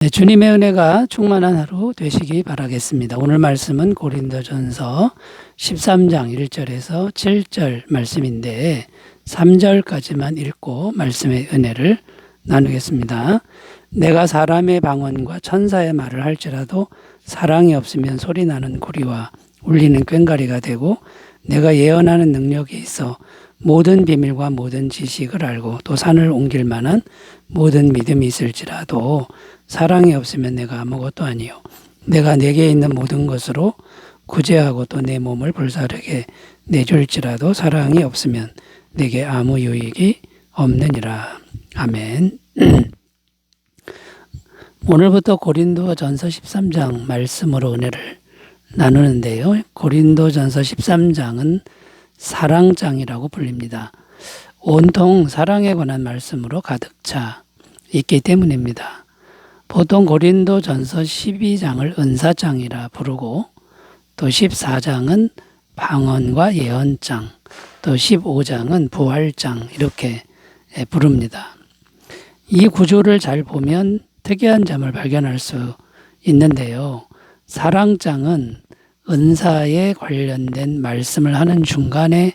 네, 주님의 은혜가 충만한 하루 되시기 바라겠습니다. 오늘 말씀은 고린도전서 13장 1절에서 7절 말씀인데 3절까지만 읽고 말씀의 은혜를 나누겠습니다. 내가 사람의 방언과 천사의 말을 할지라도 사랑이 없으면 소리나는 구리와 울리는 꽹과리가 되고, 내가 예언하는 능력이 있어 모든 비밀과 모든 지식을 알고 또 산을 옮길 만한 모든 믿음이 있을지라도 사랑이 없으면 내가 아무것도 아니요 내가 내게 있는 모든 것으로 구제하고 또 내 몸을 불사르게 내줄지라도 사랑이 없으면 내게 아무 유익이 없느니라. 아멘. 오늘부터 고린도전서 13장 말씀으로 은혜를 나누는데요. 고린도전서 13장은 사랑장이라고 불립니다. 온통 사랑에 관한 말씀으로 가득 차 있기 때문입니다. 보통 고린도전서 12장을 은사장이라 부르고 또 14장은 방언과 예언장, 또 15장은 부활장 이렇게 부릅니다. 이 구조를 잘 보면 특이한 점을 발견할 수 있는데요. 사랑장은 은사에 관련된 말씀을 하는 중간에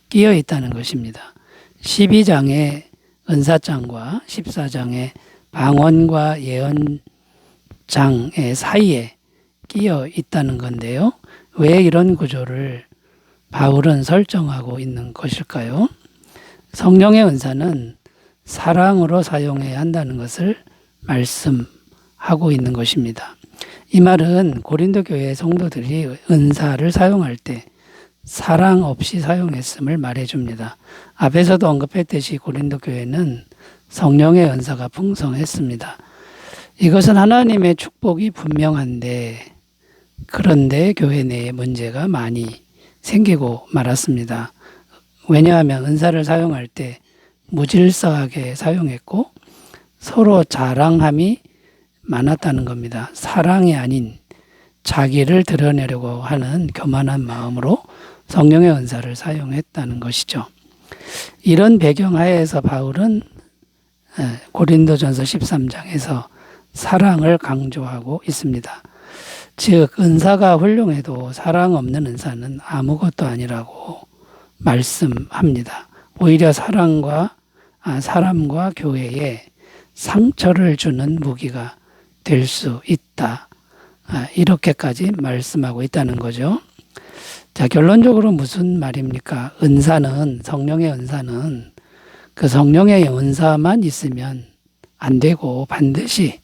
끼어 있다는 것입니다. 12장의 은사장과 14장의 방언과 예언장의 사이에 끼어 있다는 건데요. 왜 이런 구조를 바울은 설정하고 있는 것일까요? 성령의 은사는 사랑으로 사용해야 한다는 것을 말씀하고 있는 것입니다. 이 말은 고린도 교회 성도들이 은사를 사용할 때 사랑 없이 사용했음을 말해줍니다. 앞에서도 언급했듯이 고린도 교회는 성령의 은사가 풍성했습니다. 이것은 하나님의 축복이 분명한데, 그런데 교회 내에 문제가 많이 생기고 말았습니다. 왜냐하면 은사를 사용할 때 무질서하게 사용했고 서로 자랑함이 많았다는 겁니다. 사랑이 아닌 자기를 드러내려고 하는 교만한 마음으로 성령의 은사를 사용했다는 것이죠. 이런 배경 하에서 바울은 고린도전서 13장에서 사랑을 강조하고 있습니다. 즉 은사가 훌륭해도 사랑 없는 은사는 아무것도 아니라고 말씀합니다. 오히려 사람과 교회에 상처를 주는 무기가 될 수 있다. 이렇게까지 말씀하고 있다는 거죠. 자, 결론적으로 무슨 말입니까? 성령의 은사는 그 성령의 은사만 있으면 안 되고 반드시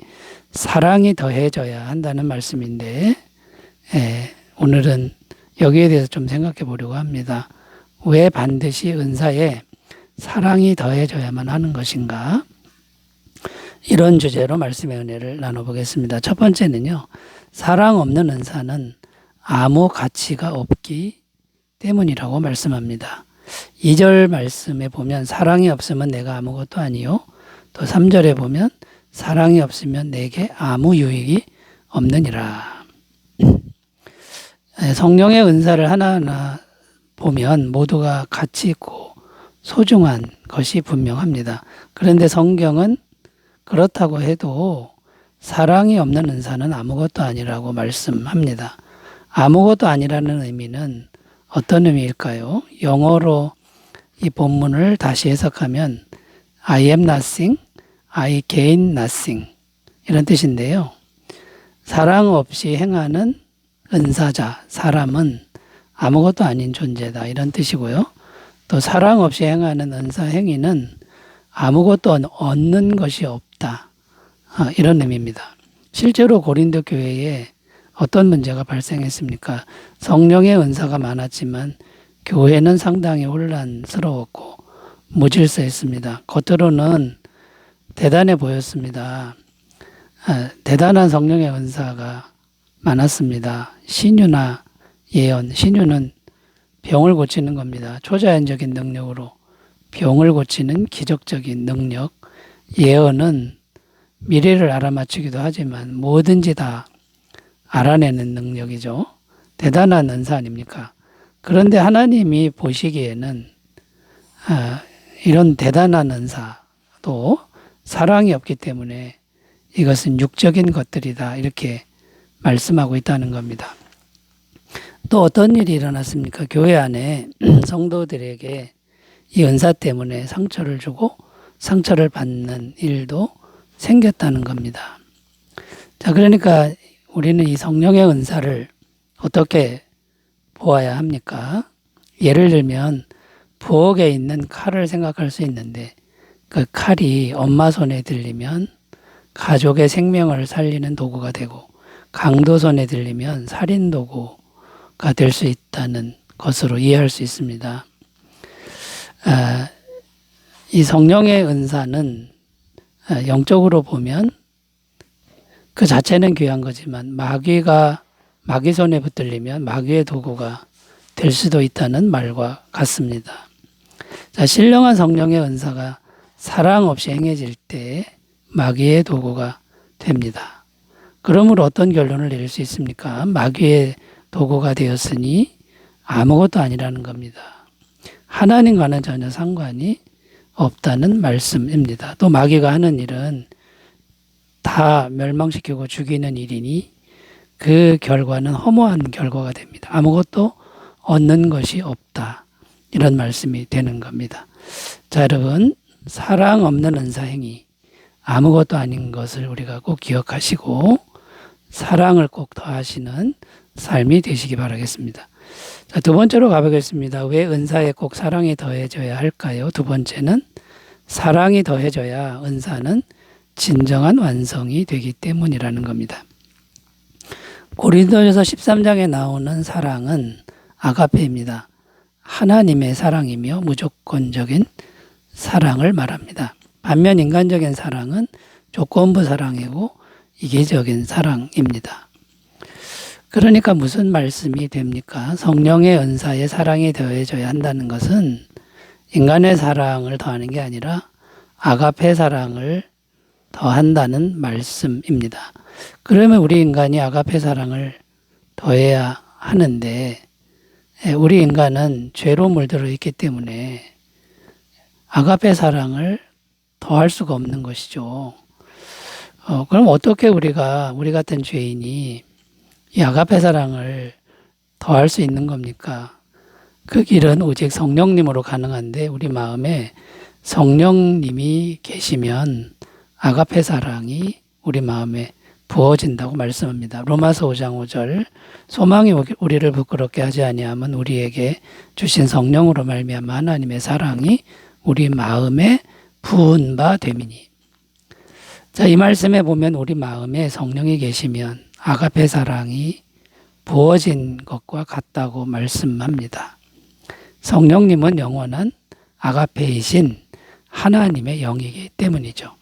사랑이 더해져야 한다는 말씀인데, 오늘은 여기에 대해서 좀 생각해 보려고 합니다. 왜 반드시 은사에 사랑이 더해져야만 하는 것인가? 이런 주제로 말씀의 은혜를 나눠보겠습니다. 첫 번째는요, 사랑 없는 은사는 아무 가치가 없기 때문이라고 말씀합니다. 2절 말씀에 보면 사랑이 없으면 내가 아무것도 아니요, 또 3절에 보면 사랑이 없으면 내게 아무 유익이 없느니라. 성령의 은사를 하나하나 보면 모두가 가치 있고 소중한 것이 분명합니다. 그런데 성경은 그렇다고 해도 사랑이 없는 은사는 아무것도 아니라고 말씀합니다. 아무것도 아니라는 의미는 어떤 의미일까요? 영어로 이 본문을 다시 해석하면 I am nothing, I gain nothing 이런 뜻인데요. 사랑 없이 행하는 은사자, 사람은 아무것도 아닌 존재다 이런 뜻이고요. 또 사랑 없이 행하는 은사 행위는 아무것도 얻는 것이 없다 이런 의미입니다. 실제로 고린도 교회에 어떤 문제가 발생했습니까? 성령의 은사가 많았지만 교회는 상당히 혼란스러웠고 무질서했습니다. 겉으로는 대단해 보였습니다. 대단한 성령의 은사가 많았습니다. 신유나 예언, 신유는 병을 고치는 겁니다. 초자연적인 능력으로 병을 고치는 기적적인 능력, 예언은 미래를 알아맞히기도 하지만 뭐든지 다 알아내는 능력이죠. 대단한 은사 아닙니까? 그런데 하나님이 보시기에는 이런 대단한 은사도 사랑이 없기 때문에 이것은 육적인 것들이다. 이렇게 말씀하고 있다는 겁니다. 또 어떤 일이 일어났습니까? 교회 안에 성도들에게 이 은사 때문에 상처를 주고 상처를 받는 일도 생겼다는 겁니다. 자, 그러니까 우리는 이 성령의 은사를 어떻게 보아야 합니까? 예를 들면 부엌에 있는 칼을 생각할 수 있는데 그 칼이 엄마 손에 들리면 가족의 생명을 살리는 도구가 되고 강도 손에 들리면 살인 도구가 될 수 있다는 것으로 이해할 수 있습니다. 이 성령의 은사는 영적으로 보면 그 자체는 귀한 거지만 마귀 손에 붙들리면 마귀의 도구가 될 수도 있다는 말과 같습니다. 자, 신령한 성령의 은사가 사랑 없이 행해질 때 마귀의 도구가 됩니다. 그러므로 어떤 결론을 내릴 수 있습니까? 마귀의 도구가 되었으니 아무것도 아니라는 겁니다. 하나님과는 전혀 상관이 없다는 말씀입니다. 또 마귀가 하는 일은 다 멸망시키고 죽이는 일이니 그 결과는 허무한 결과가 됩니다. 아무것도 얻는 것이 없다. 이런 말씀이 되는 겁니다. 자, 여러분, 사랑 없는 은사행위 아무것도 아닌 것을 우리가 꼭 기억하시고 사랑을 꼭 더하시는 삶이 되시기 바라겠습니다. 자, 두 번째로 가보겠습니다. 왜 은사에 꼭 사랑이 더해져야 할까요? 두 번째는 사랑이 더해져야 은사는 진정한 완성이 되기 때문이라는 겁니다. 고린도전서 13장에 나오는 사랑은 아가페입니다. 하나님의 사랑이며 무조건적인 사랑을 말합니다. 반면 인간적인 사랑은 조건부 사랑이고 이기적인 사랑입니다. 그러니까 무슨 말씀이 됩니까? 성령의 은사에 사랑이 더해져야 한다는 것은 인간의 사랑을 더하는 게 아니라 아가페 사랑을 더한다는 말씀입니다. 그러면 우리 인간이 아가페 사랑을 더해야 하는데 우리 인간은 죄로 물들어 있기 때문에 아가페 사랑을 더할 수가 없는 것이죠. 그럼 어떻게 우리 같은 죄인이 이 아가페 사랑을 더할 수 있는 겁니까? 그 길은 오직 성령님으로 가능한데 우리 마음에 성령님이 계시면 아가페 사랑이 우리 마음에 부어진다고 말씀합니다. 로마서 5장 5절 소망이 우리를 부끄럽게 하지 아니하면 우리에게 주신 성령으로 말미암아 하나님의 사랑이 우리 마음에 부은 바 됨이니. 자, 이 말씀에 보면 우리 마음에 성령이 계시면 아가페 사랑이 부어진 것과 같다고 말씀합니다. 성령님은 영원한 아가페이신 하나님의 영이기 때문이죠.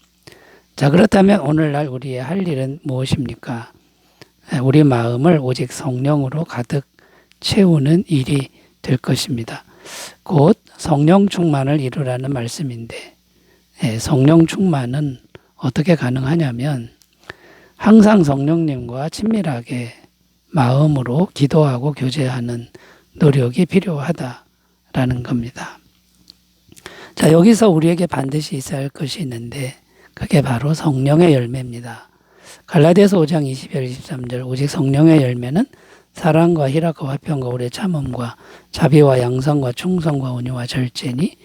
자, 그렇다면 오늘날 우리의 할 일은 무엇입니까? 우리 마음을 오직 성령으로 가득 채우는 일이 될 것입니다. 곧 성령 충만을 이루라는 말씀인데 성령 충만은 어떻게 가능하냐면 항상 성령님과 친밀하게 마음으로 기도하고 교제하는 노력이 필요하다라는 겁니다. 자, 여기서 우리에게 반드시 있어야 할 것이 있는데 그게 바로 성령의 열매입니다. 갈라디아서 5장 20절 23절 오직 성령의 열매는 사랑과 희락과 화평과 오래 참음과 자비와 양성과 충성과 온유와 절제니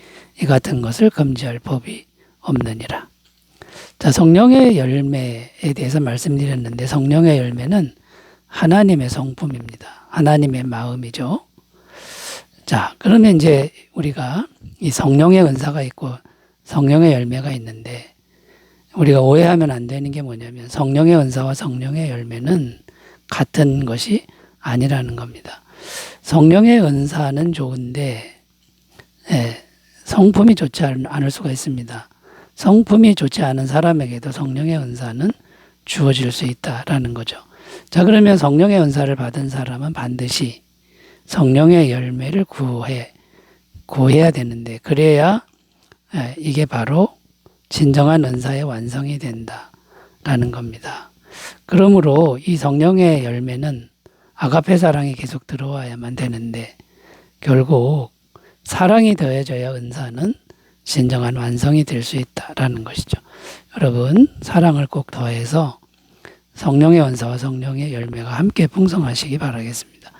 이 같은 것을 금지할 법이 없느니라. 자, 성령의 열매에 대해서 말씀드렸는데 성령의 열매는 하나님의 성품입니다. 하나님의 마음이죠. 자, 그러면 이제 우리가 이 성령의 은사가 있고 성령의 열매가 있는데 우리가 오해하면 안 되는 게 뭐냐면 성령의 은사와 성령의 열매는 같은 것이 아니라는 겁니다. 성령의 은사는 좋은데 성품이 좋지 않을 수가 있습니다. 성품이 좋지 않은 사람에게도 성령의 은사는 주어질 수 있다라는 거죠. 자, 그러면 성령의 은사를 받은 사람은 반드시 성령의 열매를 구해야 되는데 그래야 이게 바로 진정한 은사의 완성이 된다라는 겁니다. 그러므로 이 성령의 열매는 아가페 사랑이 계속 들어와야만 되는데 결국 사랑이 더해져야 은사는 진정한 완성이 될 수 있다라는 것이죠. 여러분, 사랑을 꼭 더해서 성령의 은사와 성령의 열매가 함께 풍성하시기 바라겠습니다.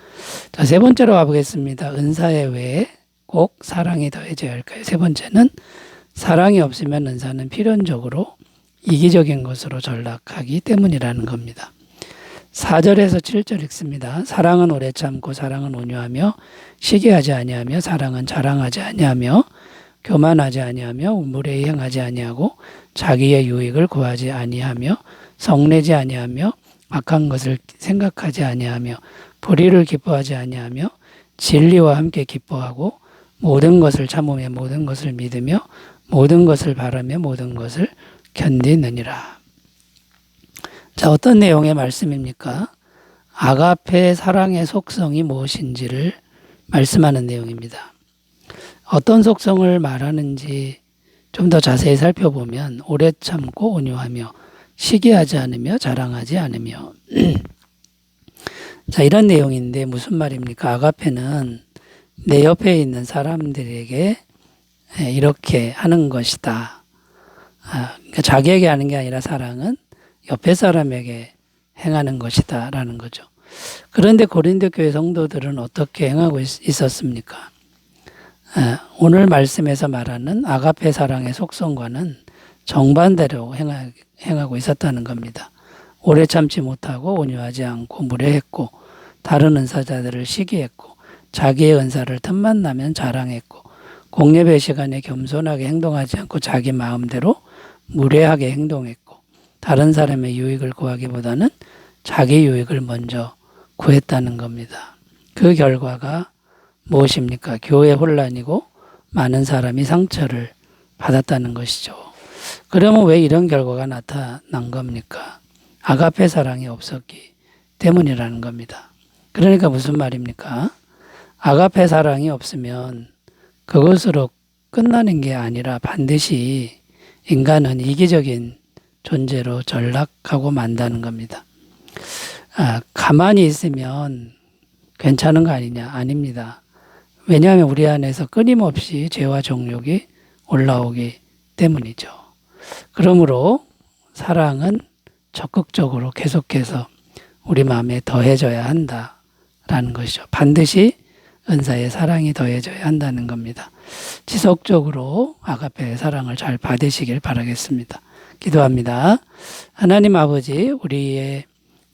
자, 세 번째로 가보겠습니다. 은사의 외에 꼭 사랑이 더해져야 할까요? 세 번째는 사랑이 없으면 은사는 필연적으로 이기적인 것으로 전락하기 때문이라는 겁니다. 4절에서 7절 읽습니다. 사랑은 오래 참고 사랑은 온유하며 시기하지 아니하며 사랑은 자랑하지 아니하며 교만하지 아니하며 무례히 행하지 아니하고 자기의 유익을 구하지 아니하며 성내지 아니하며 악한 것을 생각하지 아니하며 불의를 기뻐하지 아니하며 진리와 함께 기뻐하고 모든 것을 참으며 모든 것을 믿으며 모든 것을 바라며 모든 것을 견디느니라. 자, 어떤 내용의 말씀입니까? 아가페 사랑의 속성이 무엇인지를 말씀하는 내용입니다. 어떤 속성을 말하는지 좀 더 자세히 살펴보면 오래 참고 온유하며 시기하지 않으며 자랑하지 않으며 자, 이런 내용인데 무슨 말입니까? 아가페는 내 옆에 있는 사람들에게 이렇게 하는 것이다. 그러니까 자기에게 하는 게 아니라 사랑은 옆에 사람에게 행하는 것이다 라는 거죠. 그런데 고린도 교회 성도들은 어떻게 행하고 있었습니까? 오늘 말씀에서 말하는 아가페 사랑의 속성과는 정반대로 행하고 있었다는 겁니다. 오래 참지 못하고 온유하지 않고 무례했고 다른 은사자들을 시기했고 자기의 은사를 틈만 나면 자랑했고 공예배 시간에 겸손하게 행동하지 않고 자기 마음대로 무례하게 행동했고 다른 사람의 유익을 구하기보다는 자기 유익을 먼저 구했다는 겁니다. 그 결과가 무엇입니까? 교회 혼란이고 많은 사람이 상처를 받았다는 것이죠. 그러면 왜 이런 결과가 나타난 겁니까? 아가페 사랑이 없었기 때문이라는 겁니다. 그러니까 무슨 말입니까? 아가페 사랑이 없으면 그것으로 끝나는 게 아니라 반드시 인간은 이기적인 존재로 전락하고 만다는 겁니다. 가만히 있으면 괜찮은 거 아니냐? 아닙니다. 왜냐하면 우리 안에서 끊임없이 죄와 정욕이 올라오기 때문이죠. 그러므로 사랑은 적극적으로 계속해서 우리 마음에 더해져야 한다라는 것이죠. 반드시 은사에 사랑이 더해져야 한다는 겁니다. 지속적으로 아가페의 사랑을 잘 받으시길 바라겠습니다. 기도합니다. 하나님 아버지, 우리의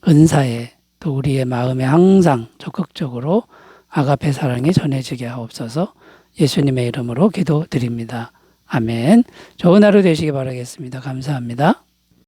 은사에 또 우리의 마음에 항상 적극적으로 아가페 사랑이 전해지게 하옵소서. 예수님의 이름으로 기도드립니다. 아멘. 좋은 하루 되시기 바라겠습니다. 감사합니다.